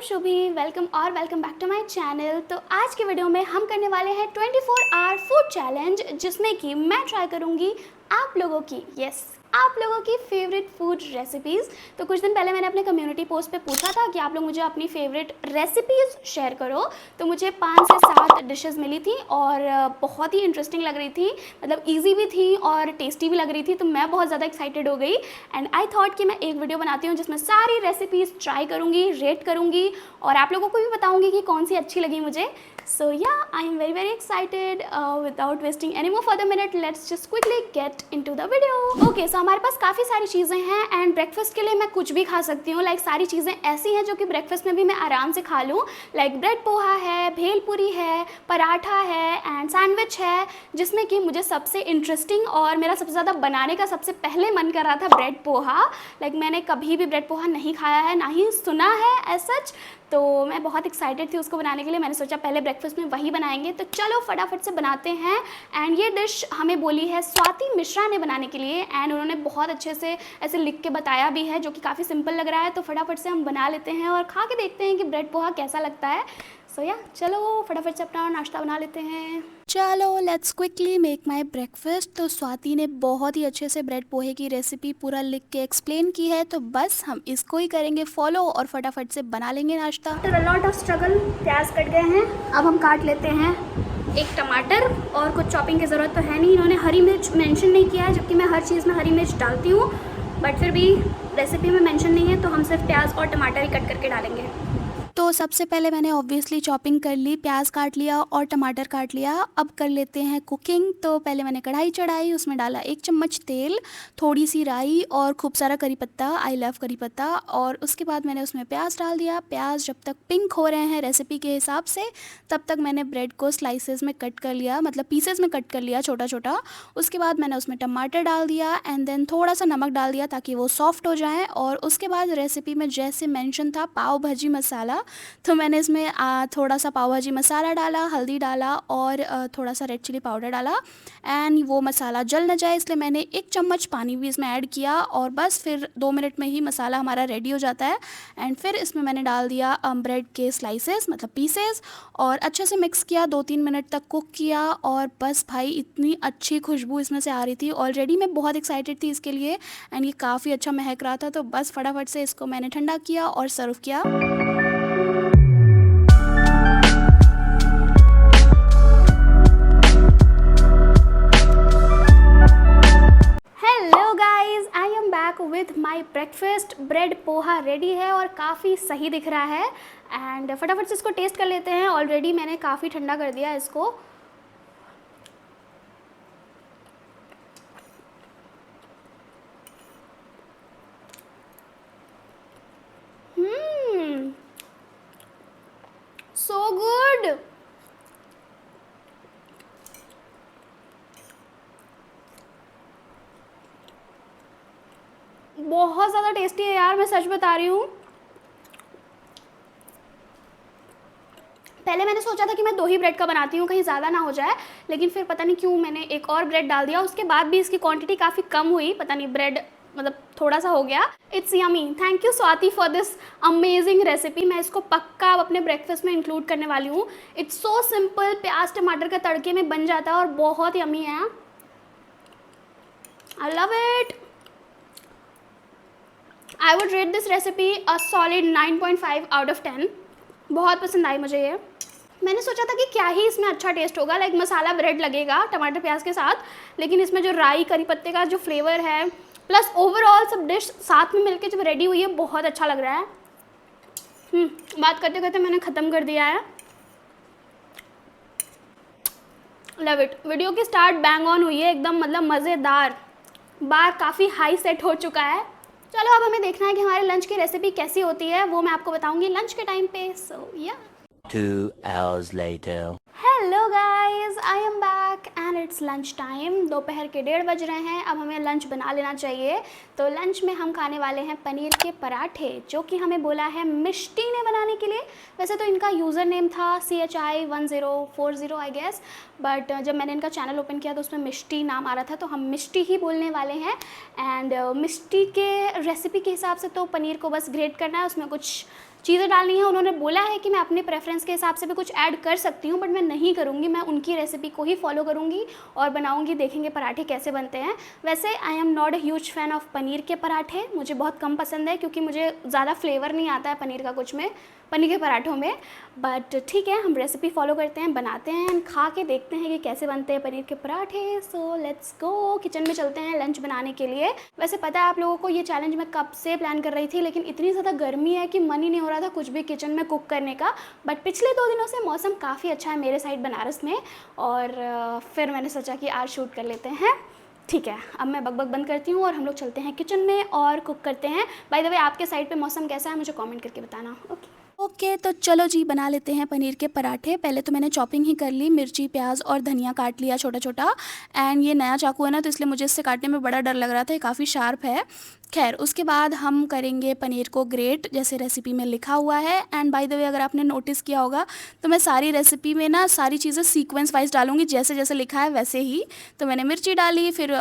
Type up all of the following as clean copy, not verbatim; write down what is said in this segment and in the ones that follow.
Shubhi, welcome back to my channel. तो आज के वीडियो में हम करने वाले हैं 24 आवर फूड चैलेंज, जिसमें कि मैं ट्राई करूंगी आप लोगों की फेवरेट फूड रेसिपीज़। तो कुछ दिन पहले मैंने अपने कम्युनिटी पोस्ट पे पूछा था कि आप लोग मुझे अपनी फेवरेट रेसिपीज़ शेयर करो। तो मुझे 5 से 7 डिशेस मिली थी और बहुत ही इंटरेस्टिंग लग रही थी, मतलब इजी भी थी और टेस्टी भी लग रही थी। तो मैं बहुत ज़्यादा एक्साइटेड हो गई एंड आई थॉट कि मैं एक वीडियो बनाती हूँ जिसमें सारी रेसिपीज़ ट्राई करूँगी, रेट करूँगी और आप लोगों को भी बताऊँगी कि कौन सी अच्छी लगी मुझे। So yeah, I am very excited. Without wasting any more further minute, let's just quickly get into the video. Okay, so हमारे पास काफ़ी सारी चीज़ें हैं एंड ब्रेकफास्ट के लिए मैं कुछ भी खा सकती हूँ। सारी चीज़ें ऐसी हैं जो कि ब्रेकफास्ट में भी मैं आराम से खा लूँ। ब्रेड पोहा है, भेलपुरी है, पराठा है एंड सैंडविच है, जिसमें कि मुझे सबसे इंटरेस्टिंग और मेरा सबसे ज़्यादा बनाने का सबसे पहले मन कर रहा था ब्रेड पोहा। मैंने कभी भी ब्रेड पोहा नहीं खाया है, ना ही सुना है एज सच। तो मैं बहुत एक्साइटेड थी उसको बनाने के लिए। मैंने सोचा पहले ब्रेकफास्ट में वही बनाएंगे, तो चलो फटाफट से बनाते हैं। एंड ये डिश हमें बोली है स्वाति मिश्रा ने बनाने के लिए एंड उन्होंने बहुत अच्छे से ऐसे लिख के बताया भी है, जो कि काफ़ी सिंपल लग रहा है। तो फटाफट से हम बना लेते हैं और खा के देखते हैं कि ब्रेड पोहा कैसा लगता है। सो या चलो फटाफट से अपना नाश्ता बना लेते हैं। चलो let's quickly make my breakfast. तो स्वाति ने बहुत ही अच्छे से ब्रेड पोहे की रेसिपी पूरा लिख के एक्सप्लेन की है, तो बस हम इसको ही करेंगे फॉलो और फटाफट से बना लेंगे नाश्ता। After a lot of struggle प्याज कट गए हैं, अब हम काट लेते हैं एक टमाटर। और कुछ चॉपिंग की ज़रूरत तो है नहीं, इन्होंने हरी मिर्च मेंशन नहीं किया है, जबकि मैं हर चीज़ में हरी मिर्च डालती हूँ, बट फिर भी रेसिपी में मेंशन नहीं है, तो हम सिर्फ प्याज और टमाटर ही कट करके डालेंगे। तो सबसे पहले मैंने ऑब्वियसली चॉपिंग कर ली, प्याज काट लिया और टमाटर काट लिया। अब कर लेते हैं कुकिंग। तो पहले मैंने कढ़ाई चढ़ाई, उसमें डाला 1 चम्मच तेल, थोड़ी सी राई और खूब सारा करी पत्ता, आई लव करी पत्ता। और उसके बाद मैंने उसमें प्याज डाल दिया। प्याज जब तक पिंक हो रहे हैं रेसिपी के हिसाब से, तब तक मैंने ब्रेड को स्लाइसेस में कट कर लिया, मतलब पीसेस में कट कर लिया छोटा छोटा। उसके बाद मैंने उसमें टमाटर डाल दिया एंड देन थोड़ा सा नमक डाल दिया ताकि वो सॉफ्ट हो जाए। और उसके बाद रेसिपी में जैसे मेंशन था पाव भाजी मसाला, तो मैंने इसमें थोड़ा सा पाव भाजी मसाला डाला, हल्दी डाला और थोड़ा सा रेड चिली पाउडर डाला। एंड वो मसाला जल न जाए इसलिए मैंने 1 चम्मच पानी भी इसमें ऐड किया और बस फिर 2 मिनट में ही मसाला हमारा रेडी हो जाता है। एंड फिर इसमें मैंने डाल दिया ब्रेड के स्लाइसेस, मतलब पीसेस, और अच्छे से मिक्स किया, 2-3 मिनट तक कुक किया। और बस भाई इतनी अच्छी खुशबू इसमें से आ रही थी, ऑलरेडी मैं बहुत एक्साइटेड थी इसके लिए एंड ये काफ़ी अच्छा महक रहा था। तो बस फटाफट से इसको मैंने ठंडा किया और सर्व किया। With my breakfast. Bread poha ready है और काफ़ी सही दिख रहा है एंड फटाफट से इसको टेस्ट कर लेते हैं। ऑलरेडी मैंने काफ़ी ठंडा कर दिया इसको। So good. बहुत ज़्यादा टेस्टी है यार, मैं सच बता रही हूँ। पहले मैंने सोचा था कि मैं 2 ही ब्रेड का बनाती हूँ, कहीं ज़्यादा ना हो जाए, लेकिन फिर पता नहीं क्यों मैंने एक और ब्रेड डाल दिया। उसके बाद भी इसकी क्वांटिटी काफ़ी कम हुई, पता नहीं ब्रेड मतलब थोड़ा सा हो गया। It's yummy. Thank you Swati for this amazing recipe. मैं इसको पक्का अब अपने ब्रेकफास्ट में इंक्लूड करने वाली हूँ। इट्स सो सिंपल, प्याज टमाटर के तड़के में बन जाता है और बहुत यमी है। I love it. I would rate this recipe a solid 9.5 out of 10। बहुत पसंद आई मुझे ये। मैंने सोचा था कि क्या ही इसमें अच्छा टेस्ट होगा, मसाला ब्रेड लगेगा टमाटर प्याज के साथ, लेकिन इसमें जो राई करी पत्ते का जो फ्लेवर है प्लस ओवरऑल सब डिश साथ में मिलके जब रेडी हुई है, बहुत अच्छा लग रहा है। बात करते करते मैंने ख़त्म कर दिया है। Love it. वीडियो की स्टार्ट बैंग ऑन हुई है एकदम, मतलब मज़ेदार। बार काफ़ी हाई सेट हो चुका है। चलो अब हमें देखना है कि हमारे लंच की रेसिपी कैसी होती है, वो मैं आपको बताऊंगी लंच के टाइम पे। सो या 2 hours later. Hello guys, I am back and it's lunch time. दोपहर के 1:30 बज रहे हैं। अब हमें लंच बना लेना चाहिए। तो लंच में हम खाने वाले हैं पनीर के पराठे, जो कि हमें बोला है मिष्टी ने बनाने के लिए। वैसे तो इनका यूज़र नेम था CHI1040 आई गेस, बट जब मैंने इनका चैनल ओपन किया तो उसमें मिष्टी नाम आ रहा था, तो हम मिष्टी ही बोलने वाले हैं। एंड मिष्टी के रेसिपी के हिसाब से तो पनीर को बस ग्रेट करना है, उसमें कुछ चीज़ें डालनी है। उन्होंने बोला है कि मैं अपने प्रेफरेंस के हिसाब से भी कुछ ऐड कर सकती हूँ, बट मैं नहीं करूँगी, मैं उनकी रेसिपी को ही फॉलो करूँगी और बनाऊँगी। देखेंगे पराठे कैसे बनते हैं। वैसे आई am not a huge fan of paneer के पराठे, मुझे बहुत कम पसंद है क्योंकि मुझे ज़्यादा फ्लेवर नहीं आता है पनीर का कुछ में, पनीर के पराठों में। बट ठीक है, हम रेसिपी फॉलो करते हैं, बनाते हैं, खा के देखते हैं कि कैसे बनते हैं पनीर के पराठे। सो लेट्स गो, किचन में चलते हैं लंच बनाने के लिए। वैसे पता है आप लोगों को, ये चैलेंज मैं कब से प्लान कर रही थी, लेकिन इतनी ज़्यादा गर्मी है कि मन ही नहीं हो रहा था कुछ भी किचन में कुक करने का। बट पिछले 2 दिनों से मौसम काफ़ी अच्छा है मेरे साइड बनारस में, और फिर मैंने सोचा कि आज शूट कर लेते हैं। ठीक है, अब मैं बकबक बंद करती हूँ और हम लोग चलते हैं किचन में और कुक करते हैं। बाय द वे, आपके साइड पे मौसम कैसा है मुझे कमेंट करके बताना। ओके, तो चलो जी बना लेते हैं पनीर के पराठे। पहले तो मैंने चॉपिंग ही कर ली, मिर्ची, प्याज और धनिया काट लिया छोटा छोटा। एंड ये नया चाकू है ना, तो इसलिए मुझे इससे काटने में बड़ा डर लग रहा था, ये काफ़ी शार्प है। खैर, उसके बाद हम करेंगे पनीर को ग्रेट, जैसे रेसिपी में लिखा हुआ है। एंड बाय द वे, अगर आपने नोटिस किया होगा तो मैं सारी रेसिपी में ना सारी चीज़ें सीक्वेंस वाइज डालूंगी, जैसे जैसे लिखा है वैसे ही। तो मैंने मिर्ची डाली, फिर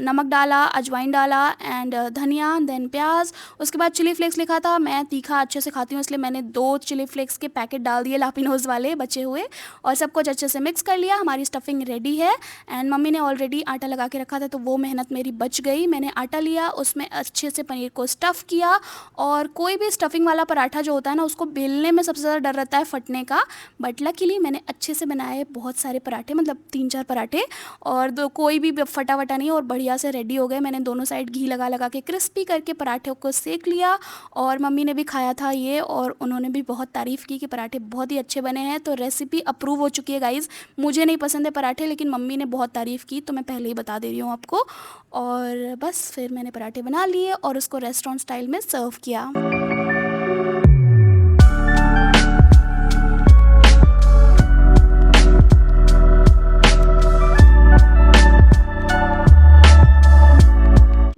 नमक डाला, अजवाइन डाला, एंड धनिया, देन प्याज। उसके बाद चिली फ्लेक्स लिखा था, मैं तीखा अच्छे से खाती हूँ इसलिए मैंने 2 चिली फ्लेक्स के पैकेट डाल दिए, लापिनोज वाले बचे हुए, और सब कुछ अच्छे से मिक्स कर लिया। हमारी स्टफिंग रेडी है। एंड मम्मी ने ऑलरेडी आटा लगा के रखा था, तो वो मेहनत मेरी बच गई। मैंने आटा लिया, उसमें अच्छे से पनीर को स्टफ़ किया। और कोई भी स्टफिंग वाला पराठा जो होता है ना, उसको बेलने में सबसे ज़्यादा डर रहता है फटने का। बट लकीली मैंने अच्छे से बनाए बहुत सारे पराठे, मतलब 3-4 पराठे, और कोई भी फटा वटा नहीं, और बढ़िया से रेडी हो गए। मैंने दोनों साइड घी लगा लगा के क्रिस्पी करके पराठे को सेक लिया, और मम्मी ने भी खाया था ये, और उन्होंने भी बहुत तारीफ़ की कि पराठे बहुत ही अच्छे बने हैं। तो रेसिपी अप्रूव हो चुकी है गाइज़। मुझे नहीं पसंद है पराठे, लेकिन मम्मी ने बहुत तारीफ़ की, तो मैं पहले ही बता दे रही हूँ आपको। और बस फिर मैंने पराठे बना लिए और उसको रेस्टोरेंट स्टाइल में सर्व किया।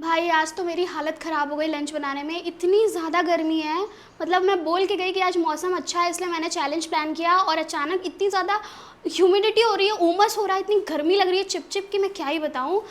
भाई आज तो मेरी हालत ख़राब हो गई लंच बनाने में, इतनी ज़्यादा गर्मी है। मतलब मैं बोल के गई कि आज मौसम अच्छा है इसलिए मैंने चैलेंज प्लान किया, और अचानक इतनी ज़्यादा ह्यूमिडिटी हो रही है, उमस हो रहा है, इतनी गर्मी लग रही है चिप चिप की, मैं क्या ही बताऊँ।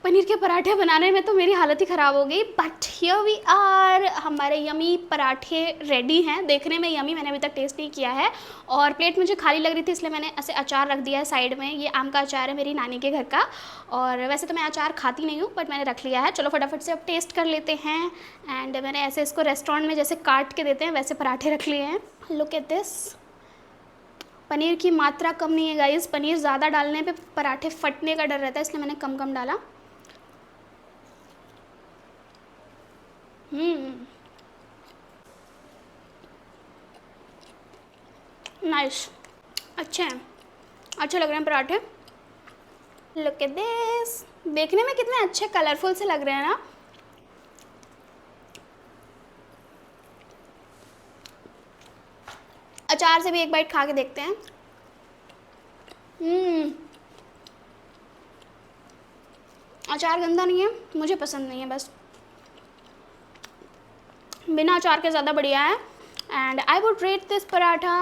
पनीर के पराठे बनाने में तो मेरी हालत ही ख़राब हो गई। बट हियर वी आर, हमारे यमी पराठे रेडी हैं। देखने में यमी, मैंने अभी तक टेस्ट नहीं किया है। और प्लेट मुझे खाली लग रही थी इसलिए मैंने ऐसे अचार रख दिया है साइड में। ये आम का अचार है मेरी नानी के घर का, और वैसे तो मैं अचार खाती नहीं हूँ, बट मैंने रख लिया है। चलो फटाफट से अब टेस्ट कर लेते हैं। एंड मैंने ऐसे इसको रेस्टोरेंट में जैसे काट के देते हैं वैसे पराठे रख लिए हैं। Look at this. पनीर की मात्रा कम नहीं है गाइस, पनीर ज़्यादा डालने पे पराठे फटने का डर रहता है, इसलिए मैंने कम कम डाला। नाइस, अच्छे हैं, अच्छे लग रहे हैं पराठे। लुक एट दिस, देखने में कितने अच्छे कलरफुल से लग रहे हैं ना। अचार से भी एक बाइट खा के देखते हैं। अचार गंदा नहीं है, मुझे पसंद नहीं है, बस बिना अचार के ज़्यादा बढ़िया है। And I would rate this paratha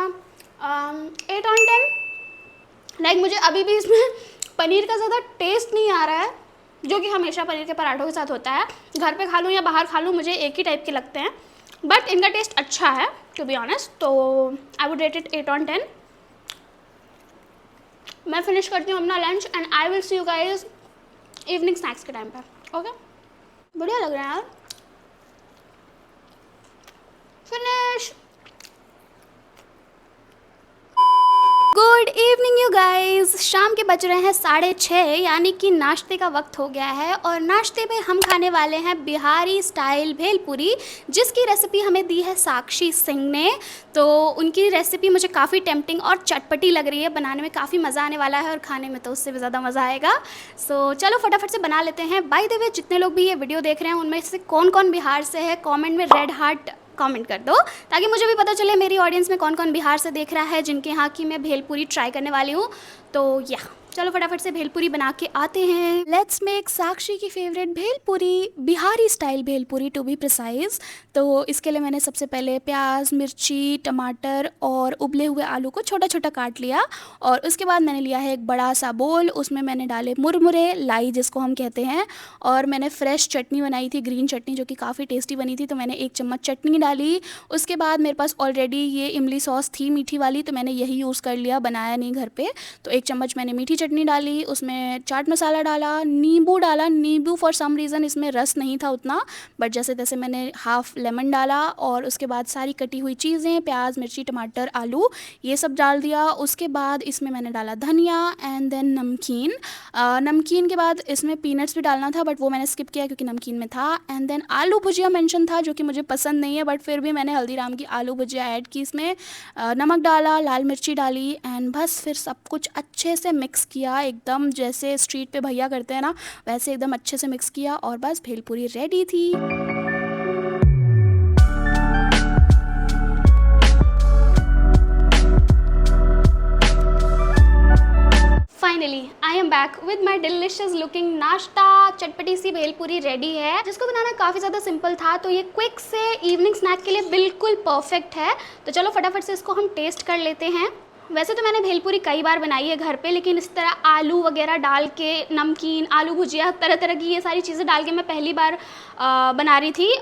8 on 10। Like मुझे अभी भी इसमें पनीर का ज़्यादा टेस्ट नहीं आ रहा है, जो कि हमेशा पनीर के पराठों के साथ होता है। घर पे खा लूँ या बाहर खा लूँ, मुझे एक ही टाइप के लगते हैं, बट इनका टेस्ट अच्छा है टू बी ऑनेस्ट। तो I would rate it 8 on 10। मैं फिनिश करती हूँ अपना lunch, and I will see you guys evening snacks के टाइम पर। ओके, बढ़िया लग रहा है यार। Finish. Good evening you guys. शाम के बज रहे हैं 6:30, यानी कि नाश्ते का वक्त हो गया है, और नाश्ते में हम खाने वाले हैं बिहारी स्टाइल भेलपुरी, जिसकी रेसिपी हमें दी है साक्षी सिंह ने। तो उनकी रेसिपी मुझे काफ़ी टेम्पटिंग और चटपटी लग रही है, बनाने में काफ़ी मज़ा आने वाला है, और खाने में तो उससे भी ज़्यादा मज़ा आएगा। सो चलो फटाफट से बना लेते हैं। बाय द वे, जितने लोग भी ये वीडियो देख रहे हैं उनमें से कौन कौन बिहार से है, कॉमेंट में रेड हार्ट कमेंट कर दो, ताकि मुझे भी पता चले मेरी ऑडियंस में कौन कौन बिहार से देख रहा है, जिनके यहाँ की मैं भेलपुरी ट्राई करने वाली हूँ। तो या चलो फटाफट से भेलपूरी बना के आते हैं। लेट्स मेक साक्षी की favourite bhelpuri, Bihari style bhelpuri to be precise. तो इसके लिए मैंने सबसे पहले प्याज, मिर्ची, टमाटर और उबले हुए आलू को छोटा छोटा काट लिया। और उसके बाद मैंने लिया है एक बड़ा सा बोल, उसमें मैंने डाले मुरमुरे, लाई जिसको हम कहते हैं। और मैंने फ्रेश चटनी बनाई थी, ग्रीन चटनी, जो कि काफ़ी टेस्टी बनी थी, तो मैंने 1 चम्मच चटनी डाली। उसके बाद मेरे पास ऑलरेडी ये इमली सॉस थी मीठी वाली, तो मैंने यही यूज़ कर लिया, बनाया नहीं घर पे। तो 1 चम्मच मैंने मीठी चटनी डाली, उसमें चाट मसाला डाला, नींबू डाला। नींबू फॉर सम रीज़न इसमें रस नहीं था उतना, बट जैसे तैसे मैंने हाफ़ लेमन डाला। और उसके बाद सारी कटी हुई चीज़ें, प्याज, मिर्ची, टमाटर, आलू, ये सब डाल दिया। उसके बाद इसमें मैंने डाला धनिया एंड देन नमकीन। नमकीन के बाद इसमें पीनट्स भी डालना था, बट वो मैंने स्किप किया क्योंकि नमकीन में था। एंड देन आलू भुजिया मेंशन था, जो कि मुझे पसंद नहीं है, बट फिर भी मैंने हल्दीराम की आलू भुजिया ऐड की इसमें। नमक डाला, लाल मिर्ची डाली एंड बस फिर सब कुछ अच्छे से मिक्स किया, एकदम जैसे स्ट्रीट पे भैया करते हैं ना, वैसे एकदम अच्छे से मिक्स किया और बस भेलपूरी रेडी थी। Finally I am back with my delicious looking नाश्ता। चटपटी सी भेलपूरी रेडी है, जिसको बनाना काफ़ी ज़्यादा सिंपल था, तो ये क्विक से इवनिंग स्नैक के लिए बिल्कुल परफेक्ट है। तो चलो फटाफट से इसको हम टेस्ट कर लेते हैं। वैसे तो मैंने भेलपूरी कई बार बनाई है घर पे, लेकिन इस तरह आलू वगैरह डाल के, नमकीन, आलू भुजिया, तरह तरह की ये सारी चीज़ें डाल के मैं पहली बार बना रही थी।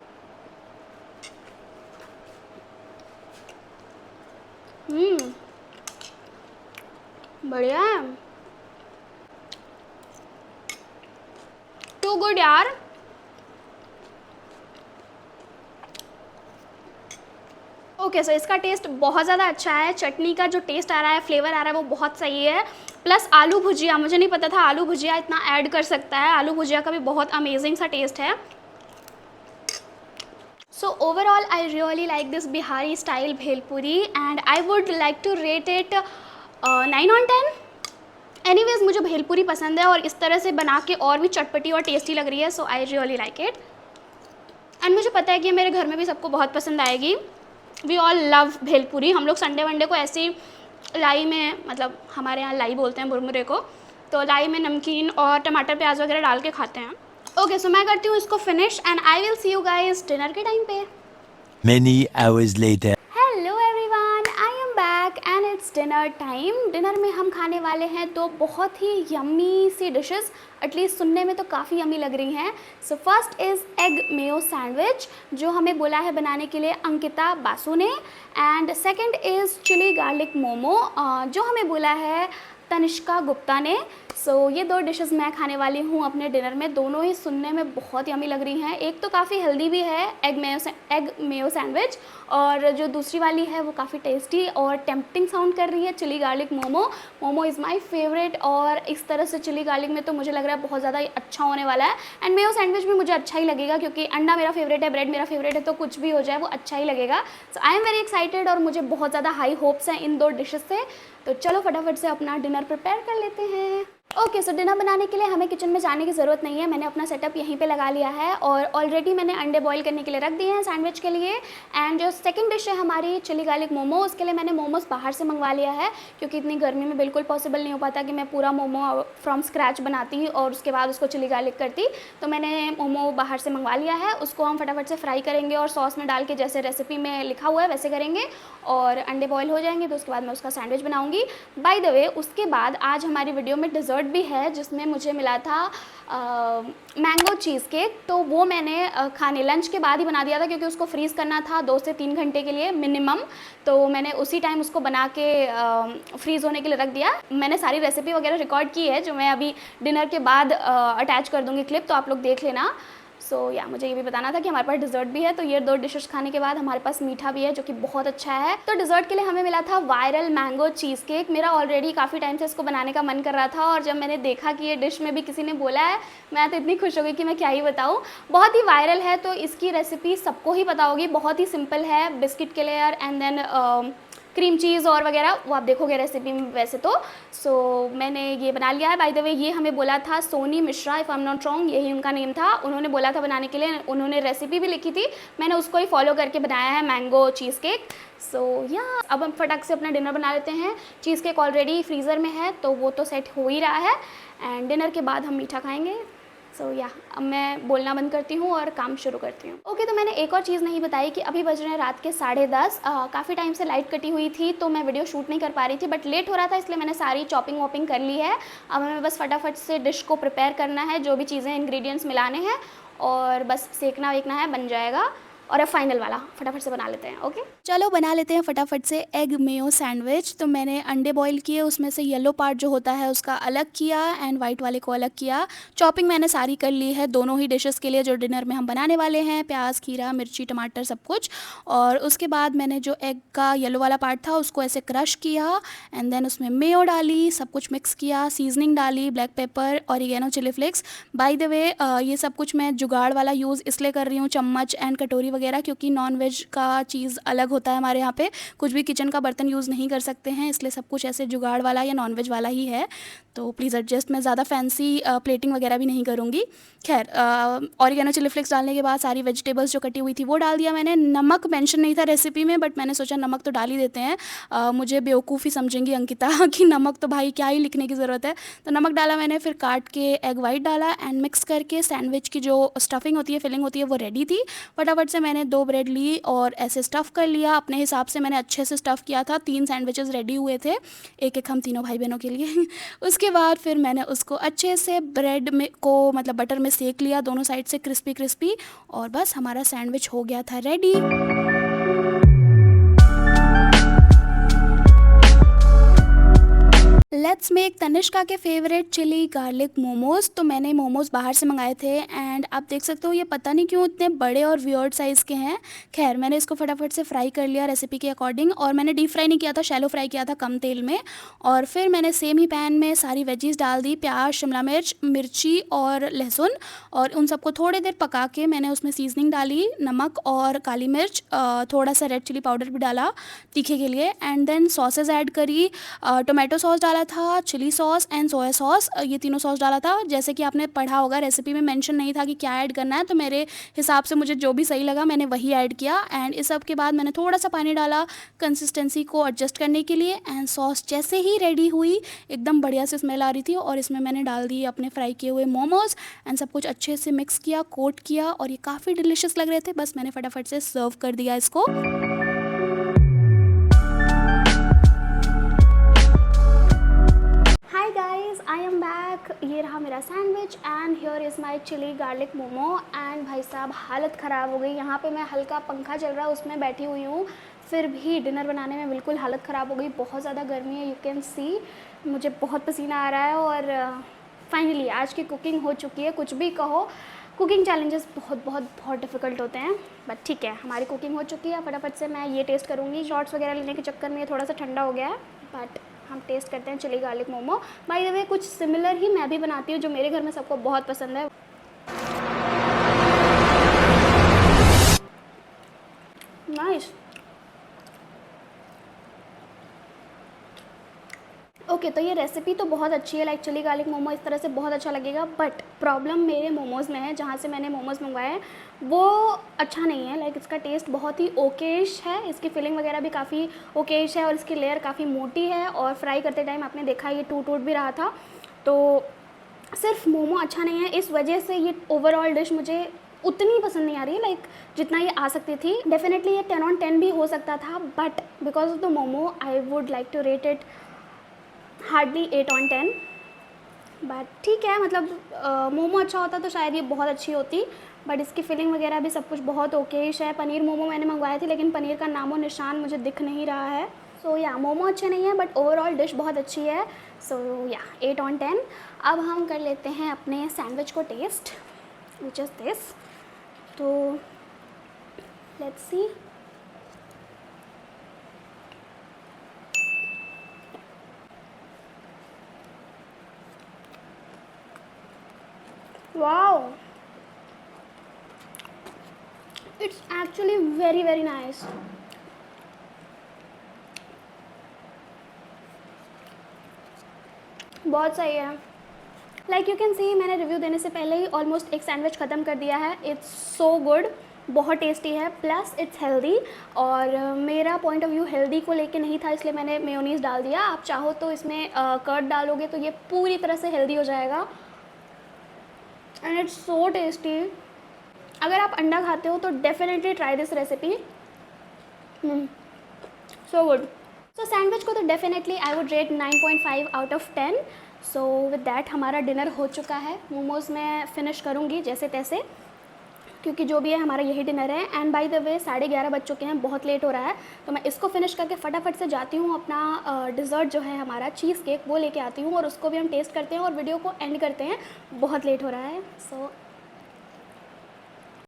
बढ़िया है, टू गुड यार। ओके सो इसका टेस्ट बहुत ज़्यादा अच्छा है। चटनी का जो टेस्ट आ रहा है, फ्लेवर आ रहा है, वो बहुत सही है। प्लस आलू भुजिया, मुझे नहीं पता था आलू भुजिया इतना ऐड कर सकता है। आलू भुजिया का भी बहुत अमेजिंग सा टेस्ट है। So overall I really like this Bihari style bhelpuri and I would like to rate it 9 on 10। Anyways मुझे भेलपूरी पसंद है और इस तरह से बना के और भी चटपटी और टेस्टी लग रही है, so I really like it. And मुझे पता है कि मेरे घर में भी सबको बहुत पसंद आएगी। We all love bhelpuri. हम लोग संडे वनडे को ऐसी लाई में, मतलब हमारे यहाँ लाई बोलते हैं मुरमुरे को, तो लाई में नमकीन और टमाटर प्याज वगैरह डाल के खाते हैं। ओके सो मैं करती हूँ इसको finish and I will see you guys dinner के टाइम पे। Many hours later. Hello everyone, I am back and it's dinner time. Dinner में हम खाने वाले हैं तो बहुत ही यम्मी सी डिशेस, एटलीस्ट सुनने में तो काफ़ी यम्मी लग रही हैं। So first is egg Mayo sandwich, जो हमें बोला है बनाने के लिए अंकिता बासु ने। And second is chilli garlic momo, जो हमें बोला है तनिष्का गुप्ता ने। सो ये 2 डिशेस मैं खाने वाली हूँ अपने डिनर में। दोनों ही सुनने में बहुत यम्मी लग रही हैं। एक तो काफ़ी हेल्दी भी है, एग मेयो सैंडविच, और जो दूसरी वाली है वो काफ़ी टेस्टी और टेम्पटिंग साउंड कर रही है, chilli garlic momo. Momo is my favourite और इस तरह से चिली गार्लिक में तो मुझे लग रहा है बहुत ज़्यादा अच्छा होने वाला है। एंड मेयो सैंडविच भी मुझे अच्छा ही लगेगा, क्योंकि अंडा मेरा फेवरेट है, ब्रेड मेरा फेवरेट है, तो कुछ भी हो जाए वो अच्छा ही लगेगा। सो आई एम वेरी एक्साइटेड और मुझे बहुत ज़्यादा हाई होप्स हैं इन 2 डिशेस से। तो चलो फटाफट से अपना डिनर प्रिपेयर कर लेते हैं। ओके सो डिनर बनाने के लिए हमें किचन में जाने की ज़रूरत नहीं है। मैंने अपना सेटअप यहीं पे लगा लिया है और ऑलरेडी मैंने अंडे बॉईल करने के लिए रख दिए हैं सैंडविच के लिए। एंड जो सेकंड डिश है हमारी चिली गार्लिक मोमो, उसके लिए मैंने मोमोज बाहर से मंगवा लिया है, क्योंकि इतनी गर्मी में बिल्कुल पॉसिबल नहीं हो पाता कि मैं पूरा मोमो फ्रॉम स्क्रैच बनाती और उसके बाद उसको चिली गार्लिक करती। तो मैंने मोमो बाहर से मंगवा लिया है, उसको हम फटाफट से फ्राई करेंगे और सॉस में डाल के जैसे रेसिपी में लिखा हुआ है वैसे करेंगे, और अंडे बॉयल हो जाएंगे तो उसके बाद मैं उसका सैंडविच बनाऊँगी। बाय द वे, उसके बाद आज हमारी वीडियो में डिज़र्ट भी है, जिसमें मुझे मिला था मैंगो चीज़ केक। तो वो मैंने खाने लंच के बाद ही बना दिया था, क्योंकि उसको फ्रीज़ करना था 2 से 3 घंटे के लिए मिनिमम। तो मैंने उसी टाइम उसको बना के फ्रीज़ होने के लिए रख दिया। मैंने सारी रेसिपी वगैरह रिकॉर्ड की है, जो मैं अभी डिनर के बाद अटैच कर दूँगी क्लिप, तो आप लोग देख लेना। सो या मुझे ये भी बताना था कि हमारे पास डिज़र्ट भी है। तो ये 2 डिशेस खाने के बाद हमारे पास मीठा भी है, जो कि बहुत अच्छा है। तो डिज़र्ट के लिए हमें मिला था वायरल मैंगो चीज़ केक। मेरा ऑलरेडी काफ़ी टाइम से इसको बनाने का मन कर रहा था, और जब मैंने देखा कि ये डिश में भी किसी ने बोला है, मैं तो इतनी खुश हो गई कि मैं क्या ही बताऊँ। बहुत ही वायरल है, तो इसकी रेसिपी सबको ही पता होगी। बहुत ही सिंपल है, बिस्किट के layer and then cream cheese और वगैरह, वो आप देखोगे रेसिपी में वैसे तो। सो मैंने ये बना लिया है। बाय द वे ये हमें बोला था Soni Mishra, if I am not wrong, यही उनका नेम था। उन्होंने बोला था बनाने के लिए, उन्होंने रेसिपी भी लिखी थी, मैंने उसको ही फॉलो करके बनाया है, मैंगो चीज़ केक। सो या अब हम फटाक से अपना डिनर बना लेते हैं। चीज़ केक ऑलरेडी फ्रीज़र में है तो वो तो सेट हो ही रहा है, एंड डिनर के बाद हम मीठा खाएंगे। सो या अब मैं बोलना बंद करती हूँ और काम शुरू करती हूँ। ओके, तो मैंने एक और चीज़ नहीं बताई कि अभी बज रहे हैं रात के 10:30। काफ़ी टाइम से लाइट कटी हुई थी तो मैं वीडियो शूट नहीं कर पा रही थी, बट लेट हो रहा था इसलिए मैंने सारी चॉपिंग वॉपिंग कर ली है। अब हमें बस फटाफट से डिश को प्रिपेयर करना है, जो भी चीज़ें इंग्रेडिएंट्स मिलाने हैं, और बस सेकना वेकना है, बन जाएगा। और अब फाइनल वाला फटाफट से बना लेते हैं। ओके, चलो बना लेते हैं फटाफट से एग मेयो सैंडविच। तो मैंने अंडे बॉईल किए, उसमें से येलो पार्ट जो होता है उसका अलग किया एंड वाइट वाले को अलग किया। चॉपिंग मैंने सारी कर ली है दोनों ही डिशेस के लिए जो डिनर में हम बनाने वाले हैं, प्याज, खीरा, मिर्ची, टमाटर, सब कुछ। और उसके बाद मैंने जो एग का येलो वाला पार्ट था उसको ऐसे क्रश किया एंड देन उसमें मेयो डाली, सब कुछ मिक्स किया, सीजनिंग डाली, black pepper, oregano, chilli flakes. By the way ये सब कुछ मैं जुगाड़ वाला यूज़ इसलिए कर रही हूँ, चम्मच एंड कटोरी वगैरह, क्योंकि नॉन वेज का चीज़ अलग होता है हमारे यहाँ पे, कुछ भी किचन का बर्तन यूज़ नहीं कर सकते हैं, इसलिए सब कुछ ऐसे जुगाड़ वाला या नॉन वेज वाला ही है। तो प्लीज़ एडजस्ट, मैं ज़्यादा फैंसी प्लेटिंग वगैरह भी नहीं करूँगी। खैर, ऑरिगेनो, चिली फ्लेक्स डालने के बाद सारी वेजिटेबल्स जो कटी हुई थी वो डाल दिया मैंने। नमक मेंशन नहीं था रेसिपी में, बट मैंने सोचा नमक तो डाल ही देते हैं। मुझे बेवकूफ़ी समझेंगी अंकिता कि नमक तो भाई क्या ही लिखने की ज़रूरत है, तो नमक डाला मैंने। फिर काट के एग वाइट डाला एंड मिक्स करके सैंडविच की जो स्टफिंग होती है, फिलिंग होती है, वो रेडी थी। फटाफट से मैंने 2 ब्रेड ली और ऐसे स्टफ़ कर लिया अपने हिसाब से। मैंने अच्छे से स्टफ़ किया था, 3 सैंडविचेस रेडी हुए थे, एक हम तीनों भाई बहनों के लिए। उसके बाद फिर मैंने उसको अच्छे से ब्रेड में को मतलब बटर में सेक लिया, दोनों साइड से क्रिस्पी क्रिस्पी, और बस हमारा सैंडविच हो गया था रेडी। लेट्स मेक तनिष्का के फेवरेट चिली गार्लिक मोमोज़। तो मैंने मोमोज़ बाहर से मंगाए थे एंड आप देख सकते हो ये पता नहीं क्यों इतने बड़े और वियर्ड साइज़ के हैं। खैर, मैंने इसको फटाफट से फ्राई कर लिया रेसिपी के अकॉर्डिंग, और मैंने डीप फ्राई नहीं किया था, शैलो फ्राई किया था कम तेल में। और फिर मैंने सेम ही पैन में सारी वेजीज़ डाल दी, प्याज, शिमला मिर्च, मिर्ची और लहसुन, और उन सबको थोड़ी देर पका के मैंने उसमें सीजनिंग डाली, नमक और काली मिर्च, थोड़ा सा रेड चिली पाउडर भी डाला तीखे के लिए, एंड देन सॉसेज ऐड करी, टोमेटो सॉस डाला था, chilli sauce and soya sauce, ये तीनों सॉस डाला था। जैसे कि आपने पढ़ा होगा रेसिपी में मेंशन नहीं था कि क्या ऐड करना है, तो मेरे हिसाब से मुझे जो भी सही लगा मैंने वही ऐड किया। एंड इस सब के बाद मैंने थोड़ा सा पानी डाला कंसिस्टेंसी को एडजस्ट करने के लिए, एंड सॉस जैसे ही रेडी हुई एकदम बढ़िया से स्मेल आ रही थी, और इसमें मैंने डाल दिए अपने फ्राई किए हुए मोमोज़ एंड सब कुछ अच्छे से मिक्स किया, कोट किया, और ये काफ़ी डिलीशियस लग रहे थे। बस मैंने फटाफट से सर्व कर दिया इसको। Hi guys, I am back. ये रहा मेरा sandwich and here is my chilli garlic momo. And भाई साहब हालत ख़राब हो गई, यहाँ पे मैं हल्का पंखा चल रहा है उसमें बैठी हुई हूँ, फिर भी डिनर बनाने में बिल्कुल हालत ख़राब हो गई। बहुत ज़्यादा गर्मी है, यू कैन सी, मुझे बहुत पसीना आ रहा है। और फाइनली आज की कुकिंग हो चुकी है। कुछ भी कहो, कुकिंग चैलेंजेस बहुत बहुत बहुत डिफ़िकल्ट होते हैं, बट ठीक है, हमारी कुकिंग हो चुकी है। फटाफट से मैं ये टेस्ट करूँगी। शॉर्ट्स वगैरह लेने के चक्कर में ये थोड़ा सा ठंडा हो गया है, बट हम टेस्ट करते हैं chilli garlic momo. By the way कुछ सिमिलर ही मैं भी बनाती हूँ, जो मेरे घर में सबको बहुत पसंद है। नाइस। ओके, तो ये रेसिपी तो बहुत अच्छी है, लाइक चिली गार्लिक मोमो इस तरह से बहुत अच्छा लगेगा, बट प्रॉब्लम मेरे मोमोज़ में है। जहाँ से मैंने मोमोज़ मंगवाए हैं वो अच्छा नहीं है। लाइक इसका टेस्ट बहुत ही ओकेश है, इसकी फिलिंग वगैरह भी काफ़ी ओकेश है, और इसकी लेयर काफ़ी मोटी है, और फ्राई करते टाइम आपने देखा ये टूट भी रहा था। तो सिर्फ मोमो अच्छा नहीं है, इस वजह से ये ओवरऑल डिश मुझे उतनी पसंद नहीं आ रही है, लाइक जितना ये आ सकती थी। डेफिनेटली ये 10 on 10 भी हो सकता था, but because of the momo I would like to rate it hardly 8 on 10। But ठीक है, मतलब मोमो अच्छा होता तो शायद ये बहुत अच्छी होती, बट इसकी फिलिंग वगैरह भी सब कुछ बहुत ओकेश है। पनीर मोमो मैंने मंगवाए थे, लेकिन पनीर का नामो निशान मुझे दिख नहीं रहा है। सो या मोमो अच्छे नहीं है, बट ओवरऑल डिश बहुत अच्छी है। सो या 8 on 10। अब हम कर लेते हैं अपने सैंडविच को टेस्ट, विच इज़ दिस। तो let's see. Wow, it's actually very nice. बहुत सही है। लाइक यू कैन सी, मैंने रिव्यू देने से पहले ही ऑलमोस्ट एक सैंडविच ख़त्म कर दिया है। इट्स सो गुड, बहुत टेस्टी है, प्लस इट्स हेल्दी। और मेरा पॉइंट ऑफ व्यू हेल्दी को लेके नहीं था, इसलिए मैंने मेयोनीज़ डाल दिया। आप चाहो तो इसमें कर्ड डालोगे तो ये पूरी तरह से हेल्दी हो जाएगा। And it's so tasty. अगर आप अंडा खाते हो तो definitely try this recipe, so good. So sandwich को तो definitely I would rate 9.5 out of 10। So with that हमारा डिनर हो चुका है। मोमोज़ मैं फ़िनिश करूँगी जैसे तैसे, क्योंकि जो भी है हमारा यही डिनर है। एंड बाय द वे 11:30 बज चुके हैं, बहुत लेट हो रहा है, तो मैं इसको फिनिश करके फटाफट से जाती हूँ अपना डिज़र्ट जो है हमारा चीज़ केक वो लेके आती हूँ, और उसको भी हम टेस्ट करते हैं और वीडियो को एंड करते हैं। बहुत लेट हो रहा है। सो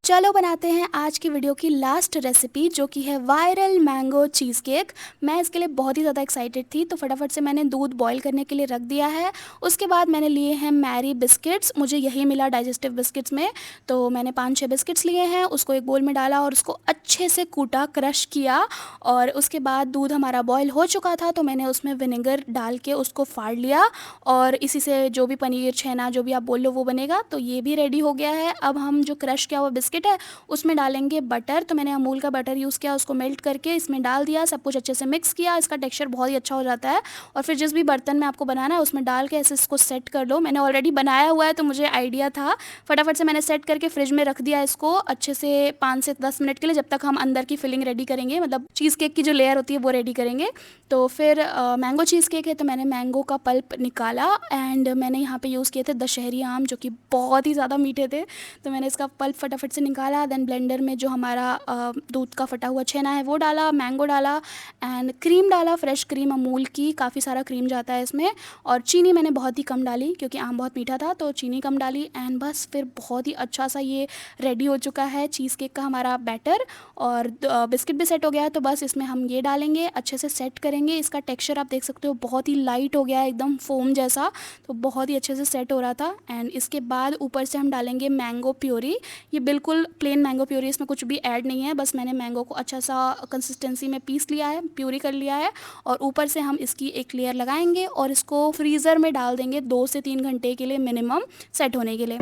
चलो बनाते हैं आज की वीडियो की लास्ट रेसिपी, जो कि है वायरल मैंगो चीज़ केक। मैं इसके लिए बहुत ही ज़्यादा एक्साइटेड थी, तो फटाफट से मैंने दूध बॉईल करने के लिए रख दिया है। उसके बाद मैंने लिए हैं मैरी बिस्किट्स, मुझे यही मिला डाइजेस्टिव बिस्किट्स में, तो मैंने 5-6 बिस्किट्स लिए हैं। उसको एक बोल में डाला और उसको अच्छे से कूटा, क्रश किया। और उसके बाद दूध हमारा बॉयल हो चुका था, तो मैंने उसमें विनेगर डाल के उसको फाड़ लिया, और इसी से जो भी पनीर छेना जो भी आप बोल लो वो बनेगा। तो ये भी रेडी हो गया है। अब हम जो क्रश किया हुआ बिस्किट है उसमें डालेंगे बटर। तो मैंने अमूल का बटर यूज़ किया, उसको मेल्ट करके इसमें डाल दिया, सब कुछ अच्छे से मिक्स किया। इसका टेक्सचर बहुत ही अच्छा हो जाता है। और फिर जिस भी बर्तन में आपको बनाना है उसमें डाल के ऐसे इसको सेट कर लो। मैंने ऑलरेडी बनाया हुआ है तो मुझे आइडिया था, फटाफट से मैंने सेट करके फ्रिज में रख दिया इसको अच्छे से 5 से 10 मिनट के लिए, जब तक हम अंदर की फिलिंग रेडी करेंगे, मतलब चीज़ केक की जो लेयर होती है वो रेडी करेंगे। तो फिर मैंगो चीज़ केक है, तो मैंने मैंगो का पल्प निकाला, एंड मैंने यहाँ पे यूज़ किए थे दशहरी आम, जो कि बहुत ही ज़्यादा मीठे थे। तो मैंने इसका पल्प फटाफट से निकाला। देन ब्लेंडर में जो हमारा दूध का फटा हुआ छेना है वो डाला, मैंगो डाला, एंड क्रीम डाला, फ्रेश क्रीम अमूल की, काफ़ी सारा क्रीम जाता है इसमें। और चीनी मैंने बहुत ही कम डाली क्योंकि आम बहुत मीठा था, तो चीनी कम डाली। एंड बस फिर बहुत ही अच्छा सा ये रेडी हो चुका है चीज़ केक का हमारा बैटर। और बिस्किट भी सेट हो गया है, तो बस इसमें हम ये डालेंगे, अच्छे से सेट करेंगे। इसका टेक्सचर आप देख सकते हो, बहुत ही लाइट हो गया है, एकदम फोम जैसा, तो बहुत ही अच्छे से सेट हो रहा था। एंड इसके बाद ऊपर से हम डालेंगे मैंगो प्योरी। ये बिल्कुल प्लेन मैंगो प्योरी, इसमें कुछ भी ऐड नहीं है, बस मैंने मैंगो को अच्छा सा कंसिस्टेंसी में पीस लिया है, प्यूरी कर लिया है। और ऊपर से हम इसकी एक लेयर लगाएंगे और इसको फ्रीज़र में डाल देंगे 2 से 3 घंटे के लिए मिनिमम, सेट होने के लिए।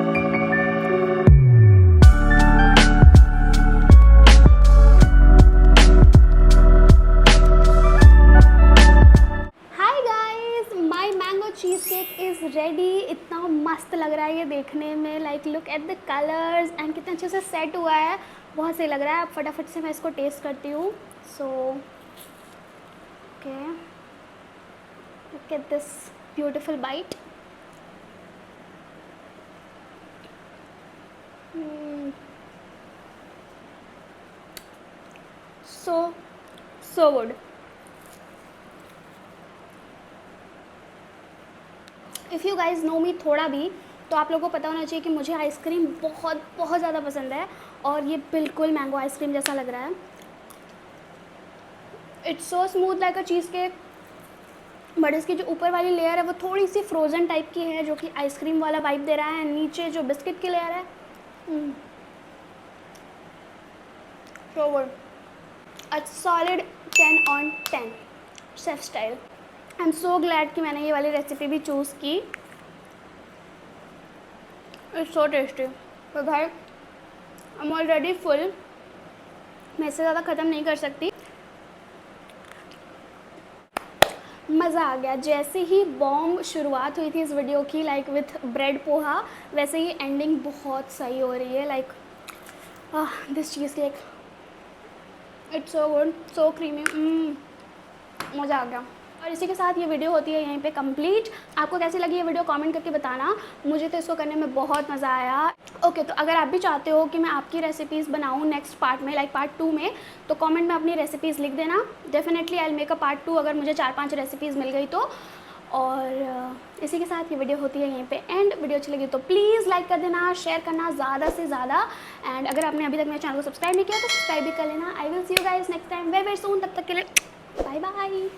Cheese cake is ready. इतना मस्त लग रहा है ये देखने में, like look at the colours, and कितना अच्छे से सेट हुआ है, बहुत सही लग रहा है। अब फटाफट से मैं इसको टेस्ट करती हूँ। So okay, look at this beautiful bite. So good. If you guys know me थोड़ा भी, तो आप लोगों को पता होना चाहिए कि मुझे आइसक्रीम बहुत बहुत ज़्यादा पसंद है, और ये बिल्कुल मैंगो आइसक्रीम जैसा लग रहा है। It's so smooth like a cheese cake, but इसकी जो ऊपर वाली लेयर है वो थोड़ी सी फ्रोज़न टाइप की है, जो कि आइसक्रीम वाला वाइब दे रहा है। नीचे जो बिस्किट की लेयर है, so good. A solid 10 on 10 chef style. I am so glad कि मैंने ये वाली रेसिपी भी चूज़ की। It's so tasty. तो भाई आई एम ऑलरेडी फुल, मैं इससे ज़्यादा ख़त्म नहीं कर सकती। मज़ा आ गया। जैसे ही बॉम्ब शुरुआत हुई थी इस वीडियो की, लाइक विथ ब्रेड पोहा, वैसे ही एंडिंग बहुत सही हो रही है। Like this cheese cake, it's so good, so creamy, मज़ा आ गया। और इसी के साथ ये वीडियो होती है यहीं पे कंप्लीट। आपको कैसी लगी ये वीडियो कमेंट करके बताना। मुझे तो इसको करने में बहुत मज़ा आया। ओके, तो अगर आप भी चाहते हो कि मैं आपकी रेसिपीज़ बनाऊँ नेक्स्ट पार्ट में, लाइक पार्ट 2 में, तो कमेंट में अपनी रेसिपीज़ लिख देना। Definitely I will make a part 2 अगर मुझे 4-5 रेसिपीज़ मिल गई तो। और इसी के साथ ये वीडियो होती है यहीं पे एंड। वीडियो अच्छी लगी तो प्लीज़ लाइक कर देना, शेयर करना ज़्यादा से ज़्यादा। एंड अगर आपने अभी तक मेरे चैनल को सब्सक्राइब नहीं किया तो सब्सक्राइब भी कर लेना। आई will see you guys next time very very soon. तब तक के लिए बाय बाय।